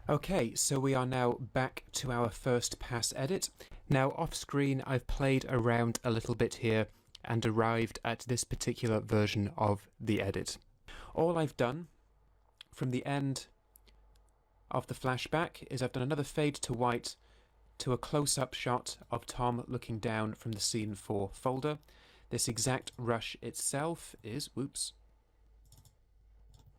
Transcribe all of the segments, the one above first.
Okay, so we are now back to our first pass edit. Now off screen I've played around a little bit here and arrived at this particular version of the edit. All I've done from the end of the flashback is I've done another fade to white to a close-up shot of Tom looking down from the scene 4 folder. This exact rush itself is, whoops,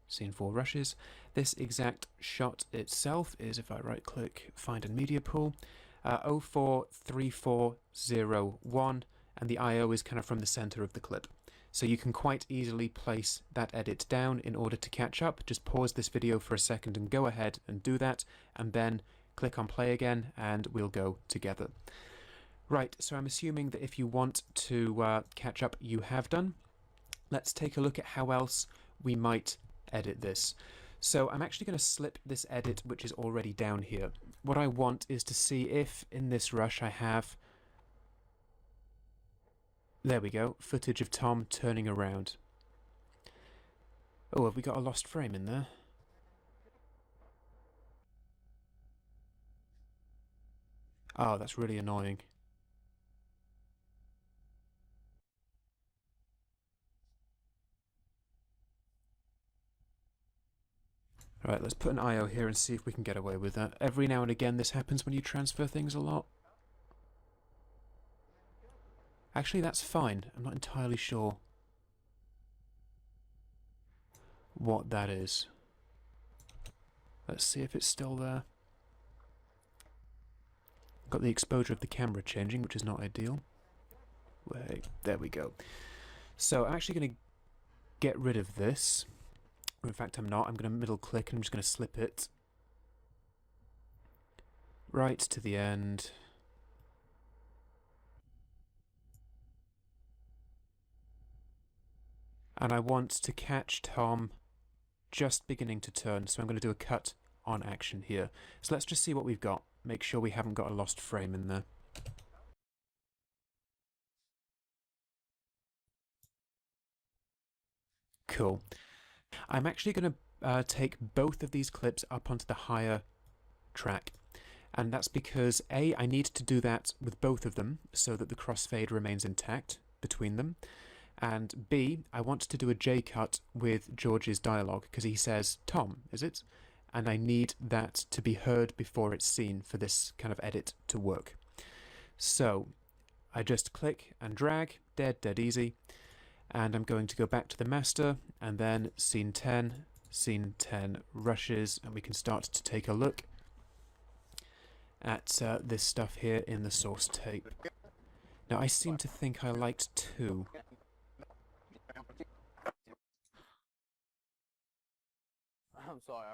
scene 4 rushes. This exact shot itself is, if I right click, find in media pool, 043401, and the IO is kind of from the center of the clip. So you can quite easily place that edit down in order to catch up. Just pause this video for a second and go ahead and do that, and then click on play again and we'll go together. Right, so I'm assuming that if you want to catch up, you have done. Let's take a look at how else we might edit this. So I'm actually going to slip this edit which is already down here. What I want is to see if in this rush I have, there we go, footage of Tom turning around. Oh, have we got a lost frame in there? Oh, that's really annoying. Alright, let's put an IO here and see if we can get away with that. Every now and again this happens when you transfer things a lot. Actually, that's fine. I'm not entirely sure what that is. Let's see if it's still there. Got the exposure of the camera changing, which is not ideal. Wait, there we go. So I'm actually going to get rid of this. In fact, I'm not. I'm going to middle click and I'm just going to slip it right to the end. And I want to catch Tom just beginning to turn, so I'm going to do a cut on action here. So let's just see what we've got. Make sure we haven't got a lost frame in there. Cool. I'm actually going to take both of these clips up onto the higher track. And that's because A, I need to do that with both of them so that the crossfade remains intact between them. And B, I want to do a J cut with George's dialogue because he says, Tom, is it? And I need that to be heard before it's seen for this kind of edit to work. So I just click and drag, dead easy. And I'm going to go back to the master and then scene 10 rushes, and we can start to take a look at this stuff here in the source tape. Now I seem to think I liked 2. I'm sorry.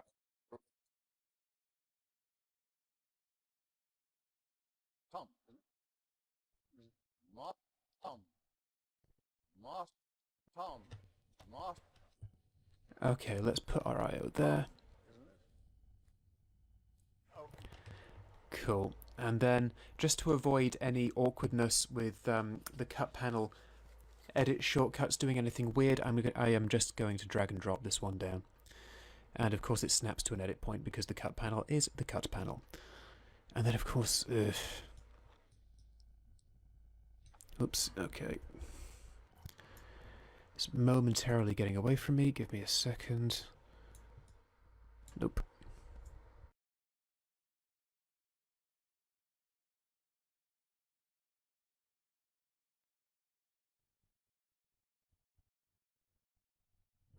Tom. Moss. Tom. Moss. Tom. Moss. Okay, let's put our IO there. Cool. And then, just to avoid any awkwardness with the cut panel edit shortcuts doing anything weird, I am just going to drag and drop this one down. And of course it snaps to an edit point because the cut panel is the cut panel. And then of course, oops, okay. It's momentarily getting away from me, give me a second. Nope.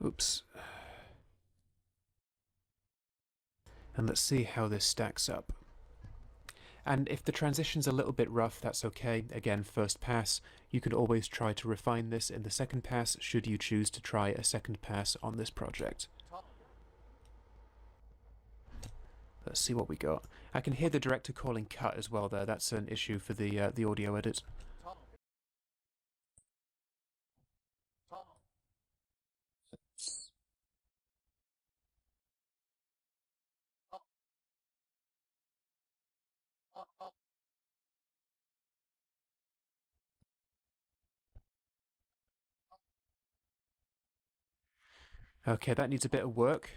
Oops. And let's see how this stacks up. And if the transition's a little bit rough, that's okay. Again, first pass. You can always try to refine this in the second pass, should you choose to try a second pass on this project. Let's see what we got. I can hear the director calling cut as well there. That's an issue for the audio edit. Okay, that needs a bit of work.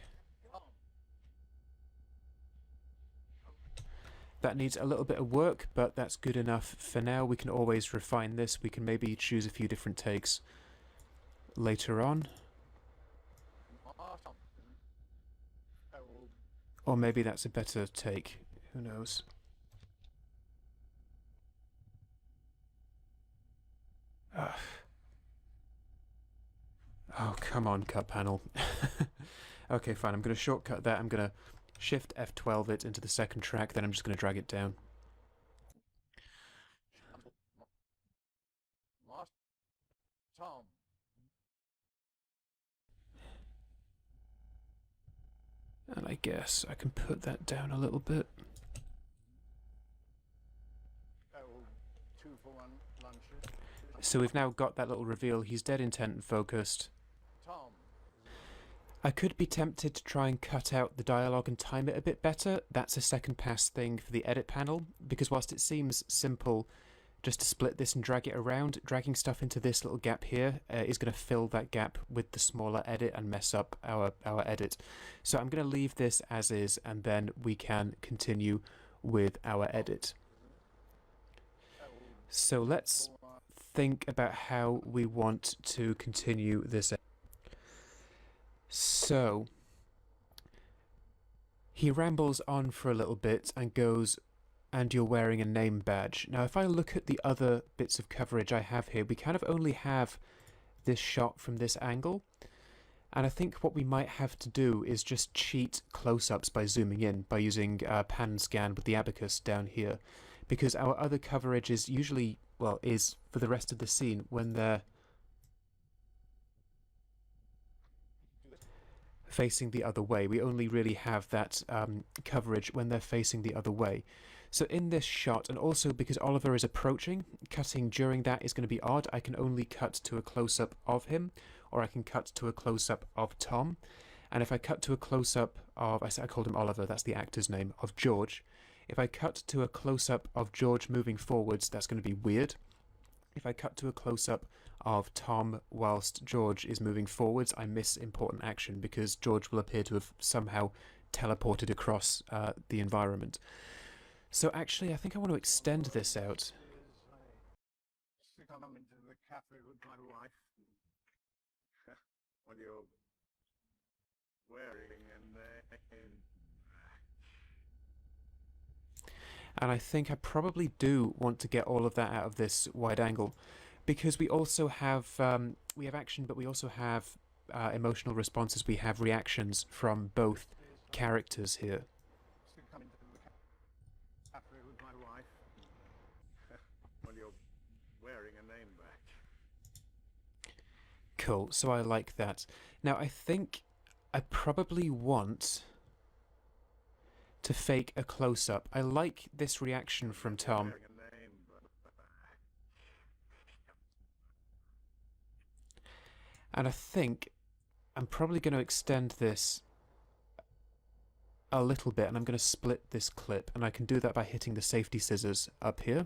That needs a little bit of work, but that's good enough for now. We can always refine this. We can maybe choose a few different takes later on. Or maybe that's a better take. Who knows? Oh, come on, cut panel. Okay, fine. I'm going to shortcut that. I'm going to Shift F12 it into the second track, then I'm just going to drag it down. Tom. And I guess I can put that down a little bit. 2-for-1 lunches. So we've now got that little reveal. He's dead intent and focused. Tom. I could be tempted to try and cut out the dialogue and time it a bit better. That's a second pass thing for the edit panel, because whilst it seems simple just to split this and drag it around, dragging stuff into this little gap here is going to fill that gap with the smaller edit and mess up our edit. So I'm going to leave this as is, and then we can continue with our edit. So let's think about how we want to continue this. So he rambles on for a little bit and goes, "And you're wearing a name badge." Now, if I look at the other bits of coverage I have here, we kind of only have this shot from this angle. And I think what we might have to do is just cheat close-ups by zooming in, by using pan and scan with the abacus down here. Because our other coverage is usually, well, is for the rest of the scene when they're facing the other way. We only really have that coverage when they're facing the other way. So in this shot, and also because Oliver is approaching, cutting during that is going to be odd. I can only cut to a close-up of him, or I can cut to a close-up of Tom. And if I cut to a close-up of, I called him Oliver, that's the actor's name, of George. If I cut to a close-up of George moving forwards, that's going to be weird. If I cut to a close-up of Tom whilst George is moving forwards, I miss important action because George will appear to have somehow teleported across the environment. So actually, I think I want to extend this out. Come into the cafe with my wife. What you're wearing And I think I probably do want to get all of that out of this wide angle, because we also have action, but we also have emotional responses. We have reactions from both characters here. Come into the cafe with my wife. Well, you're wearing a name badge. Cool, so I like that. Now I think I probably want to fake a close-up. I like this reaction from Tom. And I think I'm probably going to extend this a little bit, and I'm going to split this clip, and I can do that by hitting the safety scissors up here.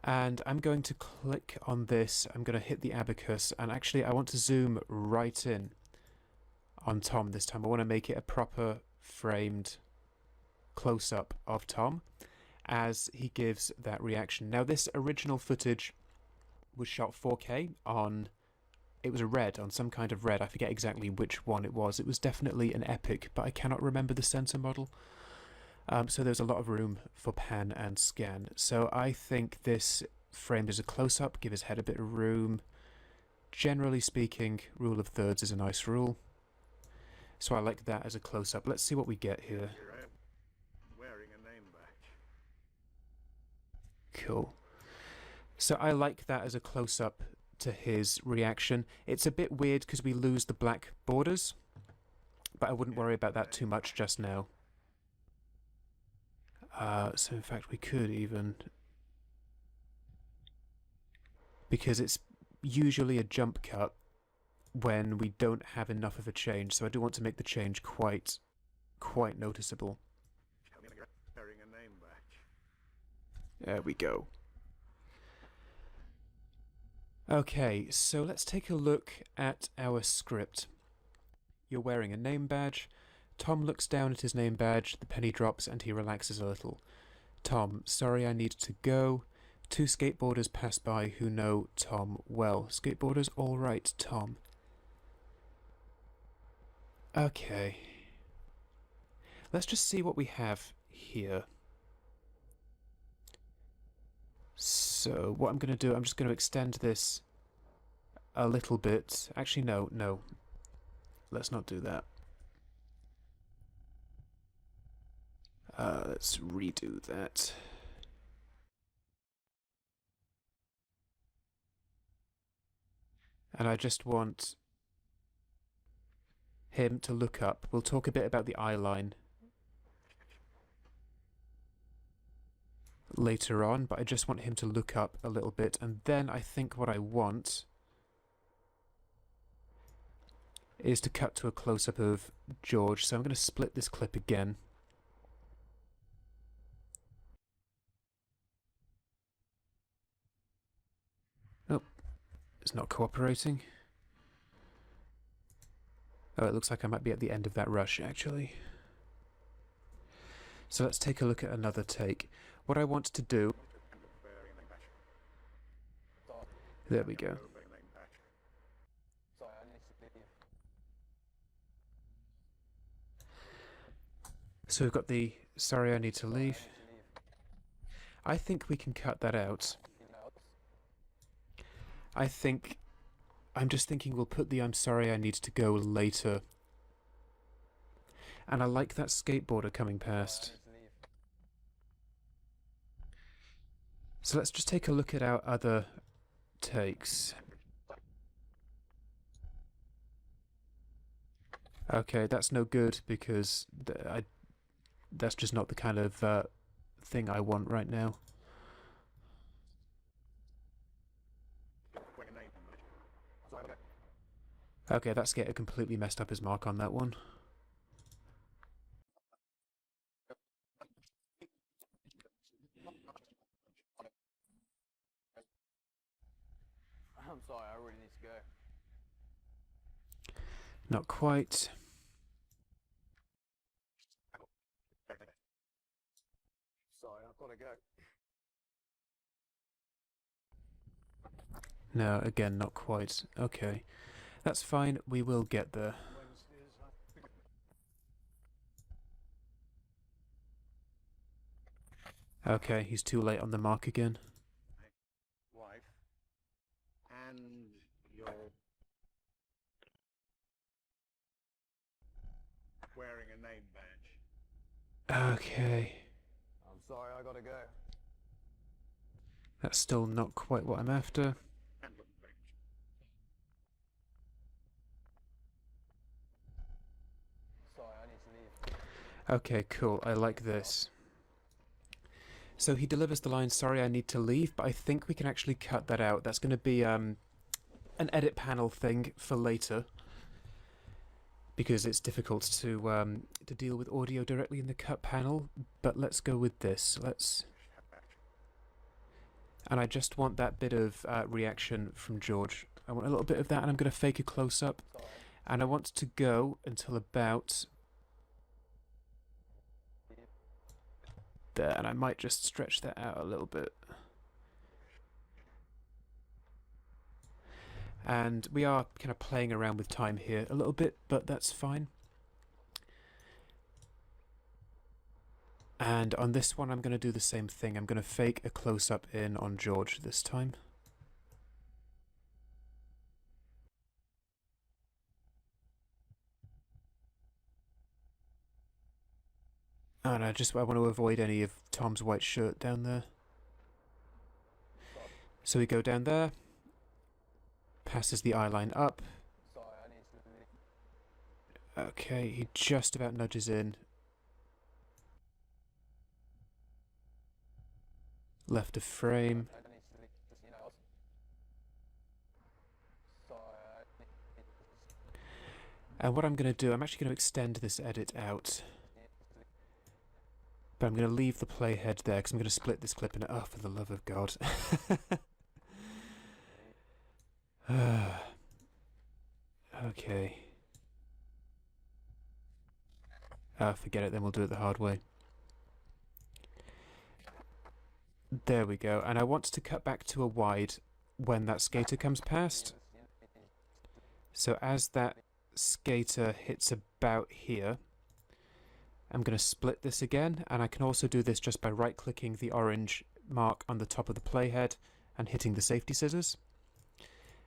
And I'm going to click on this, I'm going to hit the abacus, and actually I want to zoom right in on Tom this time. I want to make it a proper framed close-up of Tom as he gives that reaction. Now this original footage was shot 4K on, it was a red, on some kind of red. I forget exactly which one it was. It was definitely an Epic, but I cannot remember the sensor model. So there's a lot of room for pan and scan. So I think this framed as a close-up, give his head a bit of room. Generally speaking, rule of thirds is a nice rule. So I like that as a close-up. Let's see what we get here. Wearing a name badge. Cool. So I like that as a close-up to his reaction. It's a bit weird because we lose the black borders, but I wouldn't worry about that too much just now. So in fact we could even, because it's usually a jump cut when we don't have enough of a change, so I do want to make the change quite noticeable. Wearing a name badge. There we go. Okay, so let's take a look at our script. You're wearing a name badge. Tom looks down at his name badge, the penny drops, and he relaxes a little. Tom, sorry I need to go. Two skateboarders pass by who know Tom well. Skateboarders, all right, Tom. Okay. Let's just see what we have here. So, what I'm going to do, I'm just going to extend this a little bit. Actually, no. Let's not do that. Let's redo that. And I just want him to look up. We'll talk a bit about the eye line later on, but I just want him to look up a little bit. And then I think what I want is to cut to a close-up of George. So I'm going to split this clip again. Oh, it's not cooperating. Oh, it looks like I might be at the end of that rush, actually. So let's take a look at another take. What I want to do... There we go. So we've got the sorry I need to leave. I think we can cut that out. I'm just thinking we'll put the I'm sorry I need to go later. And I like that skateboarder coming past. So let's just take a look at our other takes. Okay, that's no good because that's just not the kind of thing I want right now. Okay, that skater completely messed up his mark on that one. I'm sorry, I really need to go. Not quite. Sorry, I've got to go. No, again, not quite. Okay. That's fine, we will get there. Okay, he's too late on the mark again. Wife. And you're wearing a name badge. Okay. I'm sorry, I got to go. That's still not quite what I'm after. And looking very much. Sorry, I need to leave. Okay, cool. I like this. So he delivers the line, sorry I need to leave, but I think we can actually cut that out. That's going to be an edit panel thing for later. Because it's difficult to deal with audio directly in the cut panel. But let's go with this. And I just want that bit of reaction from George. I want a little bit of that, and I'm going to fake a close-up. And I want to go until about there, and I might just stretch that out a little bit. And we are kind of playing around with time here a little bit, but that's fine. And on this one, I'm going to do the same thing. I'm going to fake a close-up in on George this time. And I want to avoid any of Tom's white shirt down there. So we go down there, passes the eye line up. Sorry, I need to leave. Okay, he just about nudges in. Left of frame. I need to leave. Just, you know, sorry, And what I'm going to do, I'm actually going to extend this edit out. But I'm going to leave the playhead there because I'm going to split this clip in it. Oh, for the love of God. Okay. Forget it, then we'll do it the hard way. There we go. And I want to cut back to a wide when that skater comes past. So as that skater hits about here, I'm going to split this again, and I can also do this just by right-clicking the orange mark on the top of the playhead and hitting the safety scissors.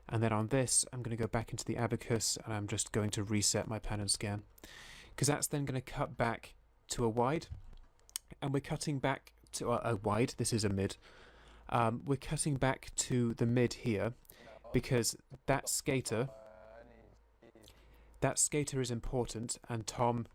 And then on this, I'm going to go back into the abacus, and I'm just going to reset my pan and scan, because that's then going to cut back to a wide, and we're cutting back to a wide. This is a mid. We're cutting back to the mid here, because that skater is important, and Tom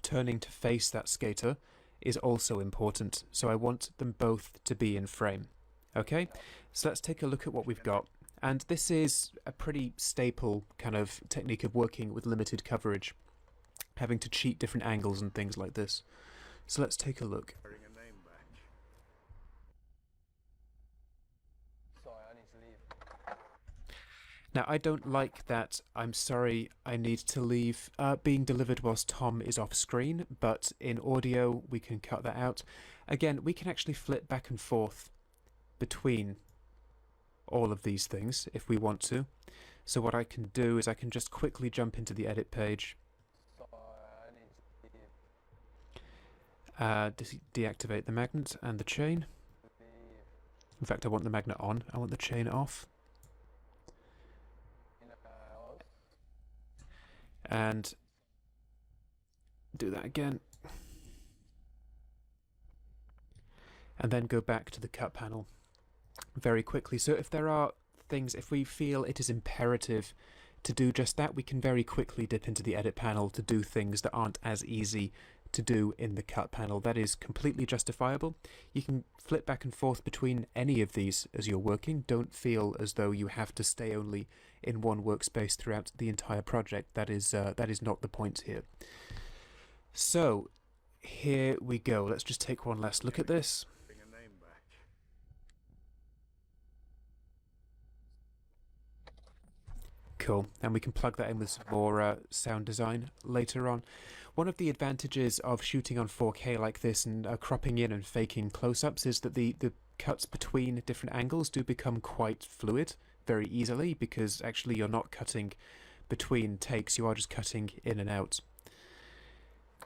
turning to face that skater is also important. So I want them both to be in frame. Okay, so let's take a look at what we've got. And this is a pretty staple kind of technique of working with limited coverage, having to cheat different angles and things like this. So let's take a look. Wearing a name badge. Sorry, I need to leave. Now, I don't like that "I'm sorry, I need to leave" being delivered whilst Tom is off screen, but in audio we can cut that out. Again, we can actually flip back and forth between all of these things if we want to. So what I can do is I can just quickly jump into the edit page, Sorry, I need to leave. deactivate the magnet and the chain. Leave. In fact, I want the magnet on, I want the chain off. In a house. And do that again. And then go back to the cut panel very quickly. So if there are things, if we feel it is imperative to do just that, we can very quickly dip into the edit panel to do things that aren't as easy to do in the cut panel. That is completely justifiable. You can flip back and forth between any of these as you're working. Don't feel as though you have to stay only in one workspace throughout the entire project. That is not the point here. So here we go. Let's just take one last look at this. Wearing a name badge. Cool, and we can plug that in with some more sound design later on. One of the advantages of shooting on 4K like this and cropping in and faking close-ups is that the cuts between different angles do become quite fluid very easily, because actually you're not cutting between takes, you are just cutting in and out.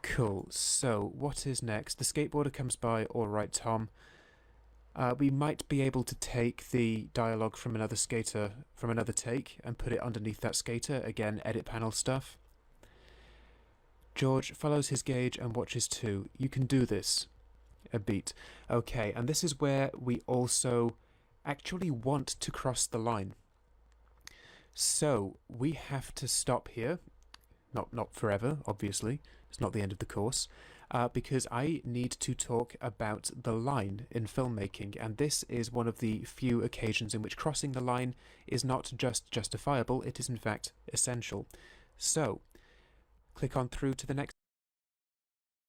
Cool, so what is next? The skateboarder comes by. All right, Tom. We might be able to take the dialogue from another skater from another take and put it underneath that skater. Again, edit panel stuff. George follows his gauge and watches too. You can do this. A beat. Okay, and this is where we also actually want to cross the line. So we have to stop here. Not forever, obviously. It's not the end of the course. Because I need to talk about the line in filmmaking, and this is one of the few occasions in which crossing the line is not just justifiable, it is in fact essential. So, click on through to the next